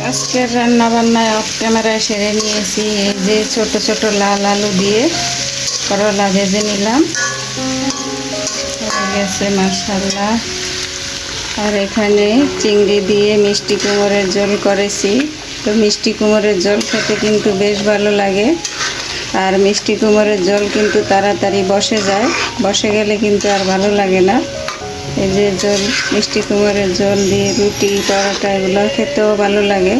আজকের রান্না বান্নায় অফ ক্যামেরায় সেরে নিয়েছি। এই যে ছোট ছোট লাল আলু দিয়ে করলা ভেজে নিলাম, হয়ে গেছে মাশাআল্লাহ। আর এখানে চিংড়ি দিয়ে মিষ্টি কুমড়ের ঝোল করেছি। তো মিষ্টি কুমড়ের ঝোল খেতে কিন্তু বেশ ভালো লাগে। আর মিষ্টি কুমড়ের ঝোল কিন্তু তাড়াতাড়ি বসে যায়, বসে গেলে কিন্তু আর ভালো লাগে না। এই যে ঝোল, মিষ্টি কুমড়ের ঝোল দিয়ে রুটি পরোটা এগুলো খেতেও ভালো লাগে।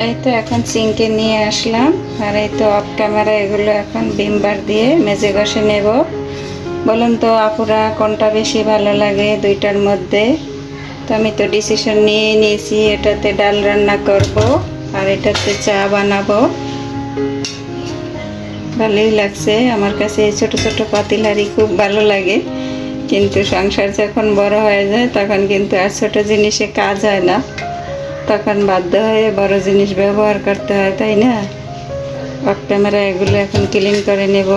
এই তো এখন সিঙ্কে নিয়ে আসলাম, আর এই তো অফ ক্যামেরা এগুলো এখন ভিম বার দিয়ে মেজে ঘষে নেব। বলুন তো আপুরা কোনটা বেশি ভালো লাগে দুইটার মধ্যে? তো আমি তো ডিসিশন নিয়ে নিয়েছি, এটাতে ডাল রান্না করব আর এটাতে চা বানাবো। ভালোই লাগছে আমার কাছে, এই ছোট ছোট পাতিলারি খুব ভালো লাগে। কিন্তু সংসার যখন বড় হয়ে যায় তখন কিন্তু আর ছোট জিনিসে কাজ হয় না, তখন বাধ্য হয়ে বড় জিনিস ব্যবহার করতে হয়, তাই না? অফ ক্যামেরা এগুলো এখন ক্লিন করে নেব।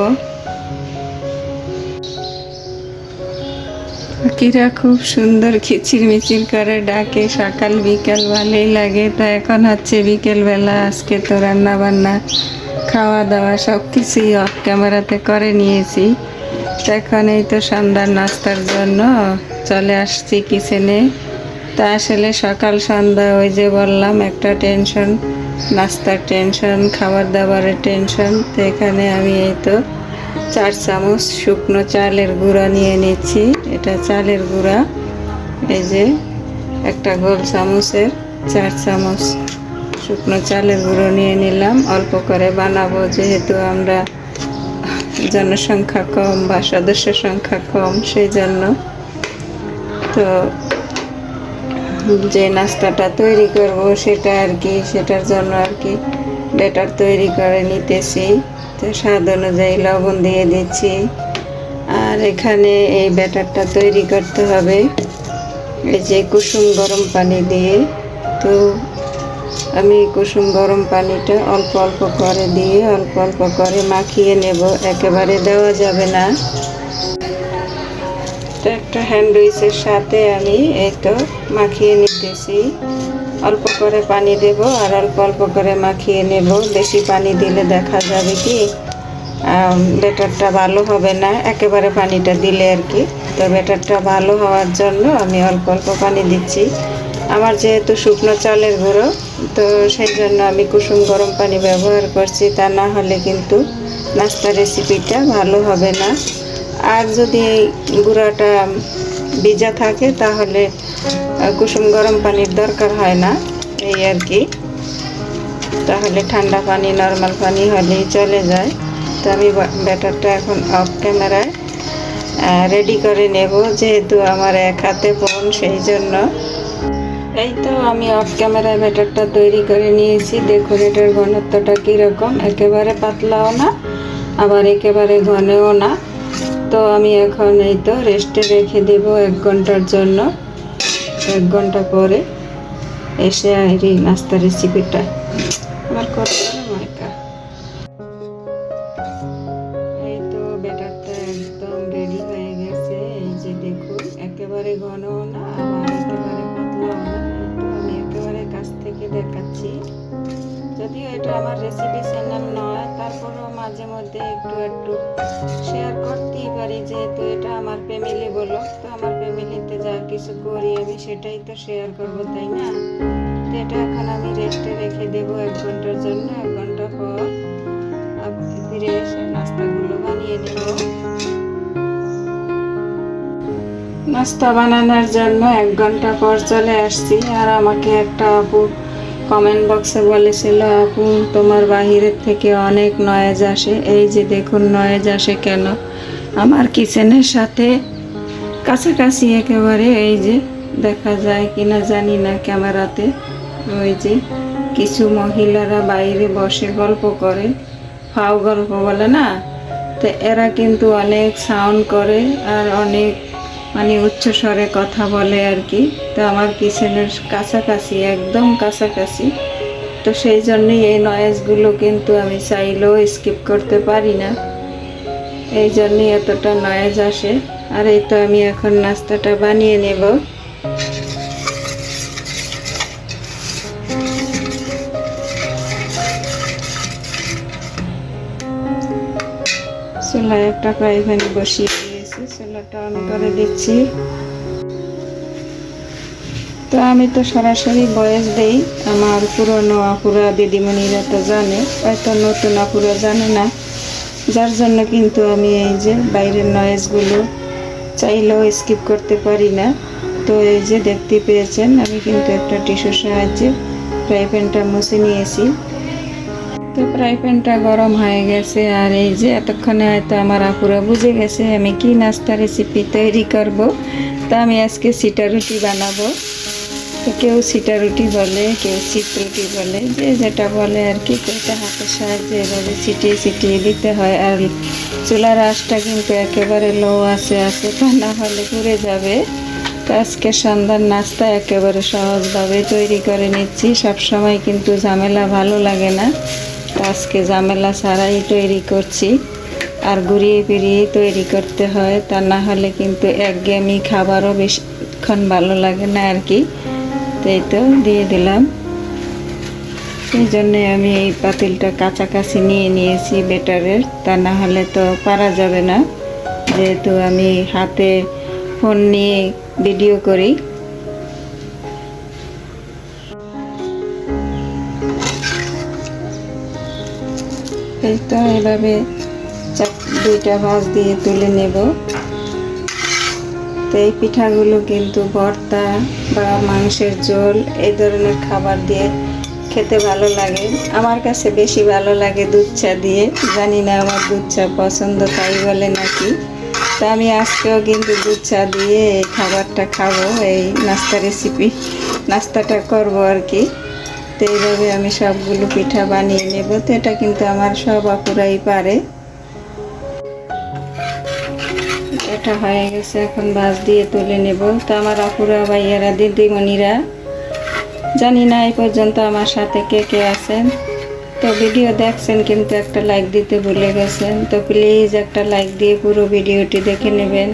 পাখিরা খুব সুন্দর কিচিরমিচির করে ডাকে, সকাল বিকেল ভালোই লাগে। তো এখন হচ্ছে বিকেলবেলা, আজকে তো রান্না বান্না খাওয়া দাওয়া সব কিছুই অফ ক্যামেরাতে করে নিয়েছি। তো এখন এই তো সন্ধ্যার নাস্তার জন্য চলে আসছি কিচেনে। তা আসলে সকাল সন্ধ্যা ওই যে বললাম একটা টেনশন, নাস্তার টেনশন, খাবার দাবারের টেনশন। তো এখানে আমি এই তো 4 চামচ শুকনো চালের গুঁড়া নিয়ে নিচ্ছি। এটা চালের গুঁড়া, এই যে একটা গোল চামচের 4 চামচ শুকনো চালের গুঁড়ো নিয়ে নিলাম। অল্প করে বানাবো যেহেতু আমরা জনসংখ্যা কম বা সদস্য সংখ্যা কম, সেই জন্য। তো যে নাস্তাটা তৈরি করব সেটা আর কি, সেটার জন্য আর কি ব্যাটার তৈরি করে নিতেছি। তো স্বাদ অনুযায়ী লবণ দিয়ে দিচ্ছি। আর এখানে এই ব্যাটারটা তৈরি করতে হবে এই যে কুসুম গরম পানি দিয়ে। তো আমি কুসুম গরম পানিটা অল্প অল্প করে দিয়ে অল্প অল্প করে মাখিয়ে নেব, একেবারে দেওয়া যাবে না। তো একটা হ্যান্ডউইচের সাথে আমি এই তো মাখিয়ে নিতেছি। অল্প করে পানি দেব আর অল্প অল্প করে মাখিয়ে নেব। বেশি পানি দিলে দেখা যাবে কি ব্যাটারটা ভালো হবে না, একেবারে পানিটা দিলে আর কি। তো ব্যাটারটা ভালো হওয়ার জন্য আমি অল্প অল্প পানি দিচ্ছি। আমার যেহেতু শুকনো চালের গুঁড়ো, তো সেই জন্য আমি কুসুম গরম পানি ব্যবহার করছি, তা না হলে কিন্তু নাস্তা রেসিপিটা ভালো হবে না। আর যদি এই গুঁড়াটা ভিজা থাকে তাহলে কুসুম গরম পানির দরকার হয় না, এই আর কি। তাহলে ঠান্ডা পানি, নর্মাল পানি হলেই চলে যায়। তো আমি ব্যাটারটা এখন অফ ক্যামেরায় রেডি করে নেব, যেহেতু আমার এক হাতে ফোন, সেই জন্য। এই তো আমি অফ ক্যামেরায় ব্যাটারটা তৈরি করে নিয়েছি। দেখুন এটার ঘনত্বটা কীরকম, একেবারে পাতলাও না আবার একেবারে ঘনও না। তো আমি এখন এই তো রেস্টে রেখে দেব 1 ঘন্টার জন্য। 1 ঘন্টা পরে এসে এই নাস্তা রেসিপিটা আমার করতে হবে। এই তো ব্যাটারটা একদম রেডি হয়ে গেছে। এই যে দেখুন একেবারে ঘনও না আবার একেবারে পাতলাও না। তো আমি একেবারে কাছ থেকে দেখাচ্ছি। যদিও এটা আমার রেসিপি চ্যানেল নয়, তারপরেও মাঝে মধ্যে একটু একটু শেয়ার করতেই পারি, যেহেতু এটা আমার ফ্যামিলি ব্লগ। তো আমার ফ্যামিলিতে যা কিছু করি আমি সেটাই তো শেয়ার করব, তাই না? তো এটা এখন আমি রেস্টে রেখে দেবো 1 ঘন্টার জন্য। 1 ঘন্টা পর ফিরে এসে নাস্তাগুলো বানিয়ে নেব। নাস্তা বানানোর জন্য 1 ঘন্টা পর চলে আসছি। আর আমাকে একটা আপু কমেন্ট বক্সে বলেছিল, আপু তোমার বাহিরের থেকে অনেক নয়েজ আসে। এই যে দেখুন নয়েজ আসে কেন, আমার কিচেনের সাথে কাছাকাছি একেবারে, এই যে দেখা যায় কিনা জানি না ক্যামেরাতে। ওই যে কিছু মহিলারা বাইরে বসে গল্প করে, ফাও গল্প বলে না, তো এরা কিন্তু অনেক সাউন্ড করে আর অনেক মানে উচ্চস্বরে কথা বলে আর কি। তো আমার কিচেনের কাছাকাছি, একদম কাছাকাছি। তো সেই জন্যই এই নয়েজগুলো কিন্তু আমি চাইলেও স্কিপ করতে পারি না, এই জন্যই এতটা নয়েজ আসে। আর এই তো আমি এখন নাস্তাটা বানিয়ে নেব। চুলায় একটা ফ্রাই প্যান বসিয়ে দিয়েছি, চুলাটা অন করে দিচ্ছি। তো আমি তো সরাসরি ভয়েস দেই, আমার পুরনো আপুরা দিদিমণিরা তো জানে, হয়তো নতুন আপুরা জানে না, যার জন্য কিন্তু আমি এই যে বাইরের নয়েজগুলো চাইলেও স্কিপ করতে পারি না। তো এই যে দেখতে পেয়েছেন আমি কিন্তু একটা টিস্যুর সাহায্যে ফ্রাই প্যানটা মুছে নিয়েছি। তো ফ্রাই প্যানটা গরম হয়ে গেছে, আর এই যে এতক্ষণে হয়তো আমার আপুরা বুঝে গেছে আমি কি নাস্তা রেসিপি তৈরি করব। তো আমি আজকে সিটা রুটি বানাবো। তো কেউ সিটা রুটি বলে, কেউ সিট রুটি বলে, যে যেটা বলে আর কি। তো এটা হাতের সাহায্যে এভাবে ছিটিয়ে ছিটিয়ে দিতে হয়, আর চুলার আঁচটা কিন্তু একেবারে লো আছে, তা না হলে পুড়ে যাবে। তো আজকে সন্ধ্যার নাস্তা একেবারে সহজভাবে তৈরি করে নিচ্ছি। সবসময় কিন্তু ঝামেলা ভালো লাগে না, তো আজকে ঝামেলা ছাড়াই তৈরি করছি। আর ঘুরিয়ে ফিরিয়ে তৈরি করতে হয়, তা না হলে কিন্তু একঘেয়েমি খাবারও বেশিক্ষণ ভালো লাগে না আর কি। তো এই তো দিয়ে দিলাম। সেই জন্যে আমি এই পাতিলটা কাছাকাছি নিয়ে নিয়েছি বেটারের, তা না হলে তো পারা যাবে না, যেহেতু আমি হাতে ফোন নিয়ে ভিডিও করি। এই তো এভাবে দুইটা ভাঁজ দিয়ে তুলে নেব। তো এই পিঠাগুলো কিন্তু ভর্তা বা মাংসের ঝোল এই ধরনের খাবার দিয়ে খেতে ভালো লাগে। আমার কাছে বেশি ভালো লাগে দুধ চা দিয়ে, জানি না আমার দুধ চা পছন্দ তাই বলে নাকি। তো আমি আজকেও কিন্তু দুধ চা দিয়ে এই খাবারটা খাবো, এই নাস্তাটা করব আর কি। তো এইভাবে আমি সবগুলো পিঠা বানিয়ে নেব। তো এটা কিন্তু আমার সব আপুরাই পারে। এটা হয়ে গেছে, এখন ভাঁজ দিয়ে তুলে নেব। তো আমার আপুরা ভাইয়ারা দিদিমণিরা, জানি না এই পর্যন্ত আমার সাথে কে কে আছেন, তো ভিডিও দেখছেন কিন্তু একটা লাইক দিতে ভুলে গেছেন। তো প্লিজ একটা লাইক দিয়ে পুরো ভিডিওটি দেখে নেবেন।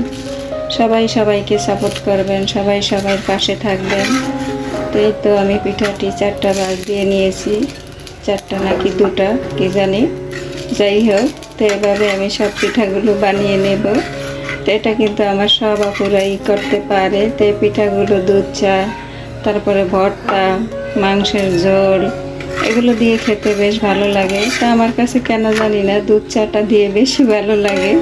সবাই সবাইকে সাপোর্ট করবেন, সবাই সবার পাশে থাকবেন। তো এই তো আমি পিঠাটি 4টা ভাঁজ দিয়ে নিয়েছি, 4টা নাকি 2টা কি জানি, যাই হোক। তো এভাবে আমি সব পিঠাগুলো বানিয়ে নেব। তো এটা কিন্তু আমার সব আপুরাই করতে পারে। তো এই পিঠাগুলো দুধ চা, তারপরে ভর্তা, মাংসের ঝোল, এগুলো দিয়ে খেতে বেশ ভালো লাগে। তা আমার কাছে কেন জানি না দুধ চাটা দিয়ে বেশি ভালো লাগে।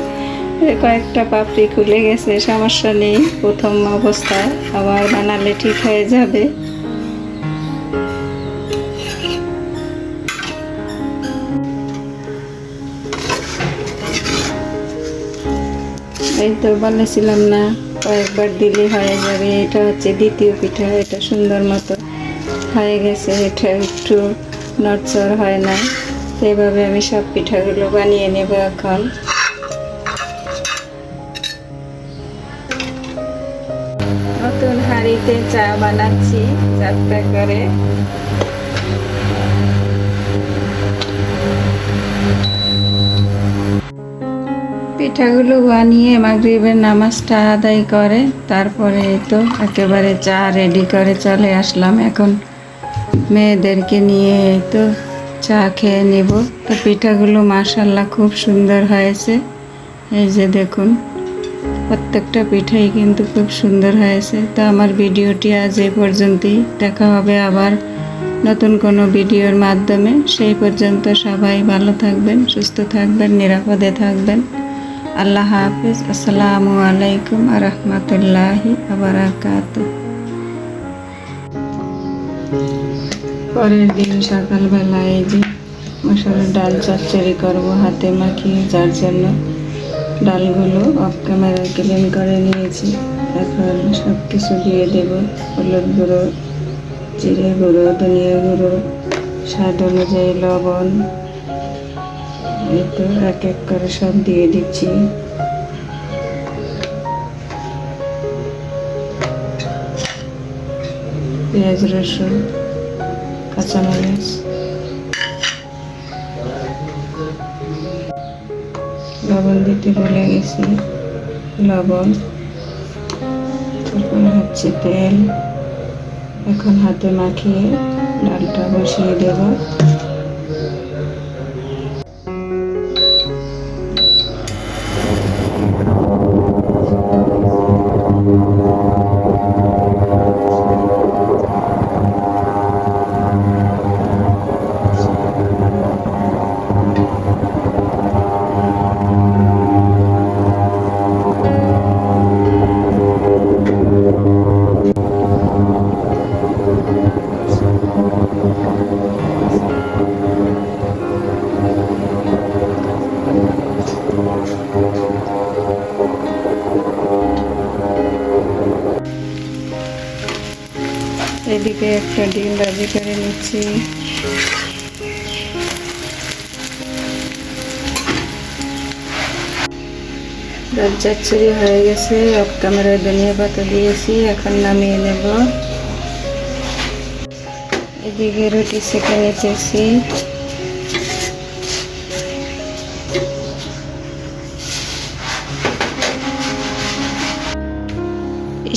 কয়েকটা পাপড়ি খুলে গেছে, সমস্যা নেই, প্রথম অবস্থায় আবার বানালে ঠিক হয়ে যাবে। এই তো বলেছিলাম না, কয়েকবার দিলে হয়ে যাবে। এটা হচ্ছে দ্বিতীয় পিঠা, এটা সুন্দর মতো হয়ে গেছে, এটা একটু নড়চড় হয় না। এইভাবে আমি সব পিঠাগুলো বানিয়ে নেব। এখন নতুন হাঁড়িতে চা বানাচ্ছি 4টা করে। পিঠাগুলো বানিয়ে মাগরিবের নামাজটা আদায় করে তারপরে তো একেবারে চা রেডি করে চলে আসলাম। এখন মেয়েদেরকে নিয়ে তো চা খেয়ে নেব। তো পিঠাগুলো মাশাআল্লাহ খুব সুন্দর হয়েছে। এই যে দেখুন, প্রত্যেকটা পিঠাই কিন্তু খুব সুন্দর হয়েছে। তো আমার ভিডিওটি আজ এই পর্যন্তই, দেখা হবে আবার নতুন কোনো ভিডিওর মাধ্যমে। সেই পর্যন্ত সবাই ভালো থাকবেন, সুস্থ থাকবেন, নিরাপদে থাকবেন। আল্লাহ হাফিজ। আসসালামু আলাইকুম ওয়া রাহমাতুল্লাহি ওয়া বারাকাতুহু। পরের দিন সকালবেলায় এই যে মসুরের ডাল চচ্চড়ি করব হাতে মাখিয়ে, যার জন্য ডালগুলো অফ ক্যামেরায় ক্লিন করে নিয়েছি। এখন সব কিছু দিয়ে দেব, হলুদ গুঁড়ো, জিরে গুঁড়ো, ধনিয়া গুঁড়ো, স্বাদ অনুযায়ী লবণ। এই তো এক এক করে সব দিয়ে দিচ্ছি। পেঁয়াজ, রসুন, কাঁচামরিচ, লবণ দিতে ভুলে গেছি, লবণ, তারপরে হচ্ছে তেল। এখন হাতে মাখিয়ে ডালটা বসিয়ে দেব। এদিকে একটা ডিম ভাজি করে নিচ্ছি। ডাল চচ্চড়ি হয়ে গেছে, অফ ক্যামেরায় ধনিয়া পাতা দিয়েছি, এখন নামিয়ে নেব। এদিকে রুটি সেঁকে নিতেছি।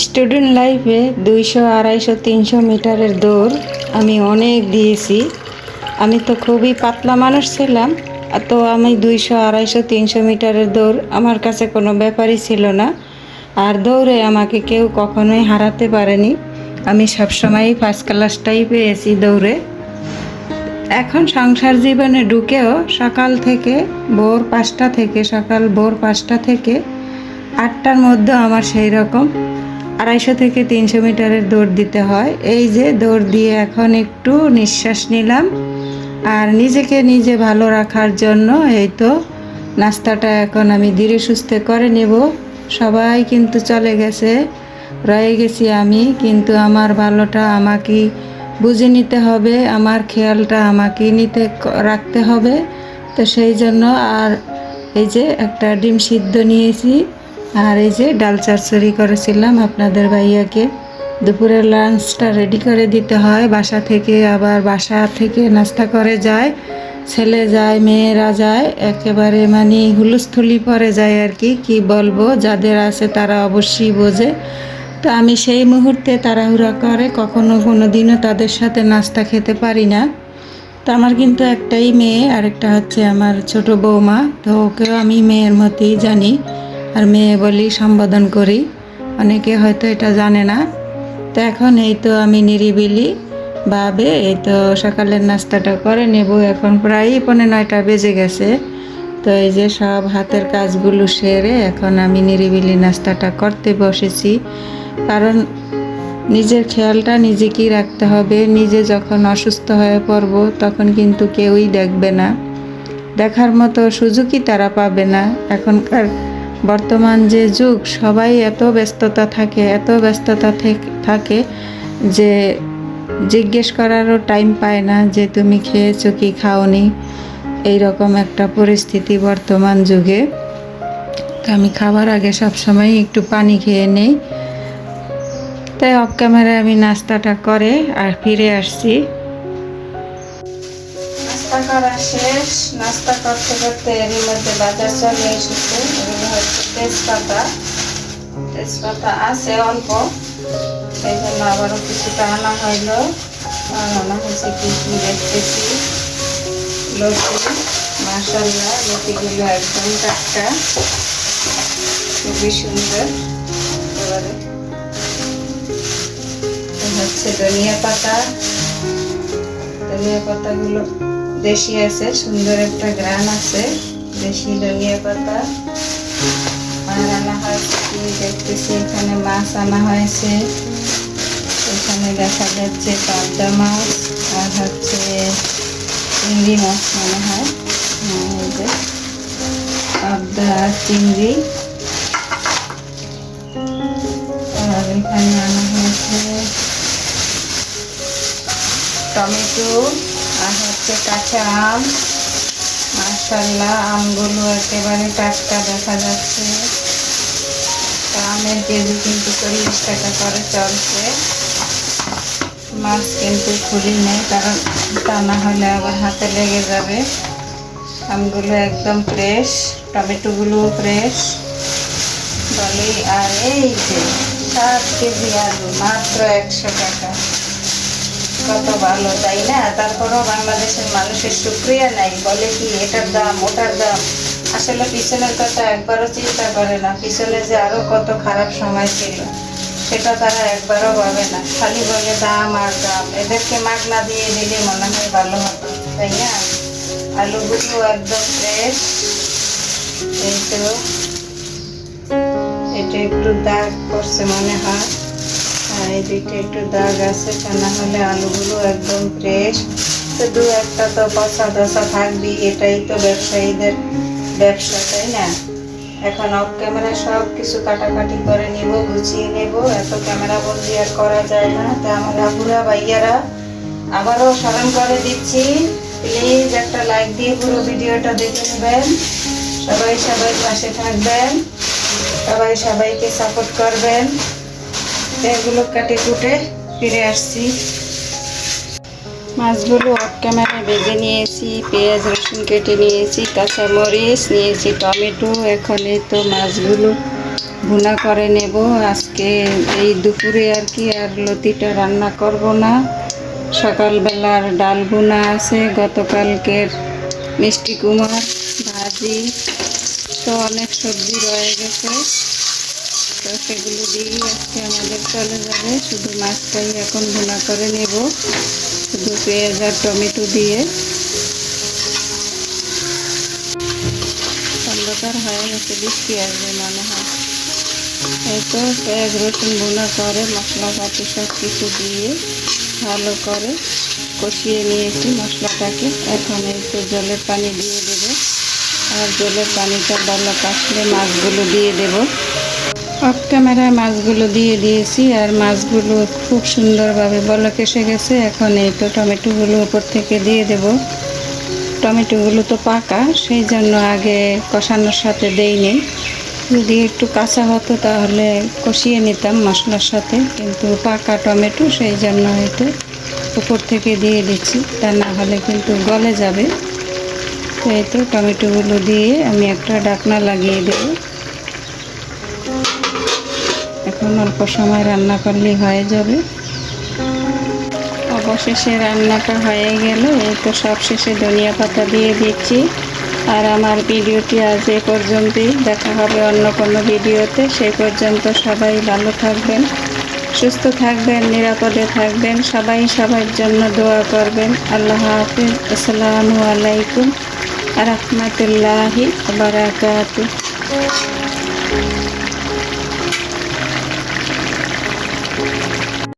স্টুডেন্ট লাইফে 200, 250, 300 মিটারের দৌড় আমি অনেক দিয়েছি। আমি তো খুবই পাতলা মানুষ ছিলাম, তো আমি 200, 250, 300 মিটারের দৌড় আমার কাছে কোনো ব্যাপারই ছিল না। আর দৌড়ে আমাকে কেউ কখনোই হারাতে পারেনি। আমি সবসময়ই ফার্স্ট ক্লাসটাই পেয়েছি দৌড়ে। এখন সংসার জীবনে ঢুকেও সকাল ভোর 5টা থেকে 8টার মধ্যে আমার সেই রকম 250 থেকে 300 মিটারের দৌড় দিতে হয়। এই যে দৌড় দিয়ে এখন একটু নিঃশ্বাস নিলাম। আর নিজেকে নিজে ভালো রাখার জন্য এই তো নাস্তাটা এখন আমি ধীরে সুস্থে করে নেব। সবাই কিন্তু চলে গেছে, রয়ে গেছি আমি। কিন্তু আমার ভালোটা আমাকেই বুঝে নিতে হবে, আমার খেয়ালটা আমাকেই রাখতে হবে। তো সেই জন্য আর এই যে একটা ডিম সিদ্ধ নিয়েছি, আর এই যে ডাল চচ্চড়ি করেছিলাম আপনাদের ভাইয়াকে। দুপুরের লাঞ্চটা রেডি করে দিতে হয়। বাসা থেকে নাস্তা করে যায়, ছেলে যায়, মেয়েরা যায়, একেবারে মানে হুলস্থুলি পড়ে যায় আর কি বলবো। যাদের আছে তারা অবশ্যই বোঝে। তো আমি সেই মুহূর্তে তাড়াহুড়া করে কোনো দিনও তাদের সাথে নাস্তা খেতে পারি না। তো আমার কিন্তু একটাই মেয়ে, আরেকটা হচ্ছে আমার ছোট বৌমা। তো ওকেও আমি মেয়ের মতোই জানি, আর মেয়ে বলেই সম্বোধন করি। অনেকে হয়তো এটা জানে না। তো এখন এই তো আমি নিরিবিলি ভাবে এই তো সকালের নাস্তাটা করে নেব। এখন প্রায় 9:15 বেজে গেছে। তো এই যে সব হাতের কাজগুলো সেরে এখন আমি নিরিবিলি নাস্তাটা করতে বসেছি। কারণ নিজের খেয়ালটা নিজেকেই রাখতে হবে। নিজে যখন অসুস্থ হয়ে পড়ব তখন কিন্তু কেউই দেখবে না, দেখার মতো সুযোগই তারা পাবে না। এখনকার বর্তমান যে যুগ, সবাই এত ব্যস্ততা থাকে যে জিজ্ঞেস করারও টাইম পায় না যে তুমি খেয়েছো কি খাওনি। এইরকম একটা পরিস্থিতি বর্তমান যুগে। তো আমি খাবার আগে সবসময় একটু পানি খেয়ে নেই। তাই অফ ক্যামেরায় আমি নাস্তাটা করে আর ফিরে আসছি। নাস্তা করা শেষ। নাস্তা করতে করতে এর মধ্যে বাজার চলে এসেছে। এগুলো হচ্ছে তেজপাতা আছে অল্প, সেই জন্য আবারও কিছুটা আনা হইলো। আর আনা হয়েছে কি দেখতেছি, লতি। মাশাআল্লাহ, লতিগুলো একদম টাটকা, খুবই সুন্দর। এবারে হচ্ছে ধনিয়া পাতাগুলো দেশি আছে, সুন্দর একটা গ্রান আছে, দেশি ধনিয়া পাতা। আর আনা হয়েছে কি দেখতেছি, এখানে মাছ আনা হয়েছে। এখানে দেখা যাচ্ছে পাবদা মাছ আর হচ্ছে চিংড়ি মাছ মনে হয়। এই যে পাবদা আর চিংড়ি। আর এখানে আনা হয়েছে টমেটো আর হচ্ছে কাঁচা আম। মাশাআল্লাহ, আমগুলো একেবারে টাটকা দেখা যাচ্ছে। আমের কেজি কিন্তু 40 টাকা করে চলছে। মাছ কিন্তু খুলি নেই, কারণ তা না হলে আবার হাতে লেগে যাবে। আমগুলো একদম ফ্রেশ, টমেটোগুলো ফ্রেশ বলি। আর এই যে 7 কেজি আলু মাত্র 100 টাকা। কত ভালো, তাই না? তারপরও বাংলাদেশের মানুষের শুকরিয়া নাই, বলে কি এটার দাম ওটার দাম। আসলে পিছনের কথা একবারও চিন্তা করে না, পিছনে যে আরো কত খারাপ সময় ছিল সেটা তারা একবারও ভাবে না। খালি বলে দাম আর দাম। এদেরকে মাগনা দিয়ে দিলে মনে হয় ভালো হতো, তাই না? আলুগুলো একদম ফ্রেশ। এই তো এটা একটু দাগ করছে মনে হয়। আর এই দিকটা একটু দাগ আছে, তা না হলে আলুগুলো একদম ফ্রেশ। তো দু একটা তো পচা দশা থাকবি, এটাই তো ব্যবসায়ীদের ব্যবসা, তাই না? এখন অফ ক্যামেরা সব কিছু কাটাকাটি করে নিব, গুছিয়ে নেব, এত ক্যামেরা বন্দি আর করা যায় না। তা আমার আপুরা ভাইয়ারা আবারও স্মরণ করে দিচ্ছি, প্লিজ একটা লাইক দিয়ে পুরো ভিডিওটা দেখে নেবেন। সবাই সবাই পাশে থাকবেন, সবাই সবাইকে সাপোর্ট করবেন। এগুলো কাটে কুটে ফিরে আসছি। মাছগুলো অফ ক্যামেরায় ভেজে নিয়েছি, পেঁয়াজ রসুন কেটে নিয়েছি, কাঁচামরিচ নিয়েছি, টমেটো। এখন এই তো মাছগুলো ভুনা করে নেব। আজকে এই দুপুরে আর কি আর লতিটা রান্না করব না। সকালবেলার ডাল ভুনা আছে, গতকালকের মিষ্টি কুমড় ভাজি, তো অনেক সবজি রয়ে গেছে, তো সেগুলো দিয়েই আজকে আমাদের চলে যাবে। শুধু মাছটাই এখন ভুনা করে নেব, শুধু পেঁয়াজ আর টমেটো দিয়ে। অন্ধকার হয়ে গেছে, বৃষ্টি আসবে মনে হয়। এই তো পেঁয়াজ রসুন ভুনা করে মশলাপাতি সব কিছু দিয়ে ভালো করে কষিয়ে নিয়েছি মশলাটাকে। এখন এই তো জলের পানি দিয়ে দেব, আর জলের পানিটা বলক আসলে মাছগুলো দিয়ে দেব। অফ ক্যামেরায় মাছগুলো দিয়ে দিয়েছি, আর মাছগুলো খুব সুন্দরভাবে বলক এসে গেছে। এখন এই তো টমেটোগুলো উপর থেকে দিয়ে দেব। টমেটোগুলো তো পাকা, সেই জন্য আগে কষানোর সাথে দেইনি। যদি একটু কাঁচা হতো তাহলে কষিয়ে নিতাম মশলার সাথে, কিন্তু পাকা টমেটো, সেই জন্য হয়তো উপর থেকে দিয়ে দিচ্ছি, তা না হলে কিন্তু গলে যাবে। তো এই তো টমেটোগুলো দিয়ে আমি একটা ঢাকনা লাগিয়ে দেব। এখন অল্প সময় রান্না করলেই হয়ে যাবে। অবশেষে রান্নাটা হয়ে গেল। এই তো সব শেষে ধনিয়া পাতা দিয়ে দিচ্ছি। আর আমার ভিডিওটি আজ এ পর্যন্তই, দেখা হবে অন্য কোনো ভিডিওতে। সেই পর্যন্ত সবাই ভালো থাকবেন, সুস্থ থাকবেন, নিরাপদে থাকবেন। সবাই সবার জন্য দোয়া করবেন। আল্লাহ হাফিজ। আসসালামু আলাইকুম রাহমাতুল্লাহি ওয়া বারাকাতুহু।